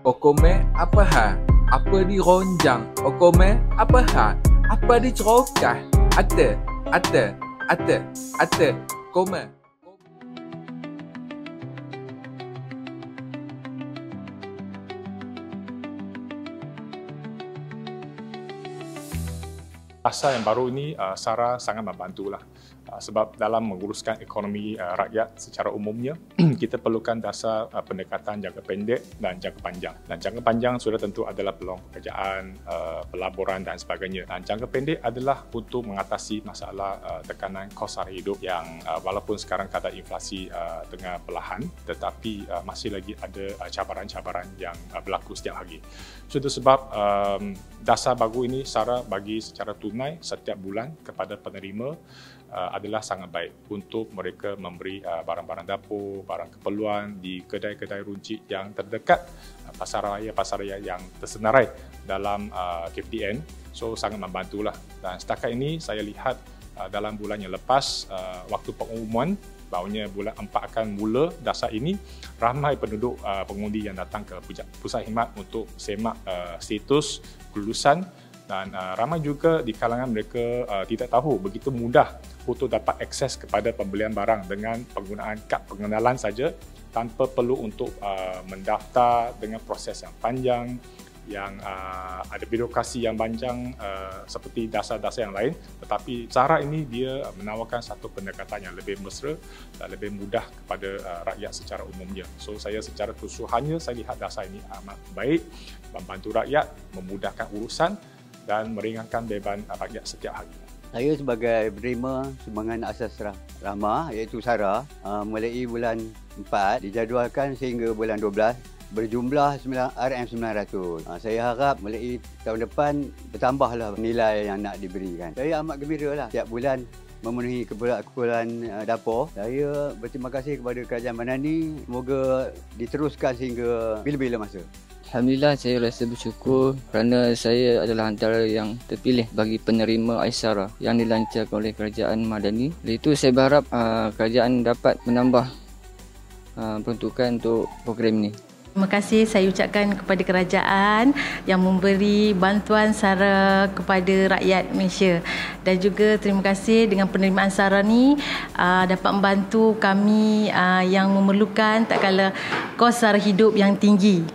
Okome apa hal? Apa dironjang? Okome apa hal? Apa dicerokah? Ate, kome. Asal yang baru ini SARA sangat membantulah sebab dalam menguruskan ekonomi rakyat secara umumnya kita perlukan dasar pendekatan jangka pendek dan jangka panjang. Dan jangka panjang sudah tentu adalah peluang pekerjaan, pelaburan dan sebagainya. Dan jangka pendek adalah untuk mengatasi masalah tekanan kos sara hidup yang walaupun sekarang kadar inflasi tengah perlahan tetapi masih lagi ada cabaran-cabaran yang berlaku setiap hari. So, itu sebab dasar baru ini SARA bagi secara tunai setiap bulan kepada penerima adalah sangat baik untuk mereka memberi barang-barang dapur, barang keperluan di kedai-kedai runcit yang terdekat pasar raya yang tersenarai dalam KPTN. So sangat membantulah. Dan setakat ini saya lihat dalam bulan yang lepas waktu pengumuman bahawanya bulan 4 akan mula dasar ini, ramai penduduk pengundi yang datang ke pusat khidmat untuk semak status kelulusan. Dan ramai juga di kalangan mereka tidak tahu begitu mudah untuk dapat akses kepada pembelian barang dengan penggunaan kad pengenalan saja tanpa perlu untuk mendaftar dengan proses yang panjang, yang ada birokrasi yang panjang seperti dasar-dasar yang lain. Tetapi SARA ini dia menawarkan satu pendekatan yang lebih mesra dan lebih mudah kepada rakyat secara umumnya. So saya secara keseluruhannya saya lihat dasar ini amat baik, membantu rakyat, memudahkan urusan dan meringankan beban rakyat setiap hari. Saya sebagai penerima sumbangan asas rahmah iaitu SARA mulai bulan 4 dijadualkan sehingga bulan 12 berjumlah RM900. Saya harap mulai tahun depan bertambahlah nilai yang nak diberikan. Saya amat gembira lah setiap bulan memenuhi keperluan dapur. Saya berterima kasih kepada Kerajaan Madani. Semoga diteruskan sehingga bila-bila masa. Alhamdulillah, saya rasa bersyukur kerana saya adalah antara yang terpilih bagi penerima SARA yang dilancarkan oleh Kerajaan Madani. Oleh itu saya berharap kerajaan dapat menambah peruntukan untuk program ini. Terima kasih saya ucapkan kepada kerajaan yang memberi bantuan SARA kepada rakyat Malaysia. Dan juga terima kasih dengan penerimaan SARA ni dapat membantu kami yang memerlukan tak kala kos sara hidup yang tinggi.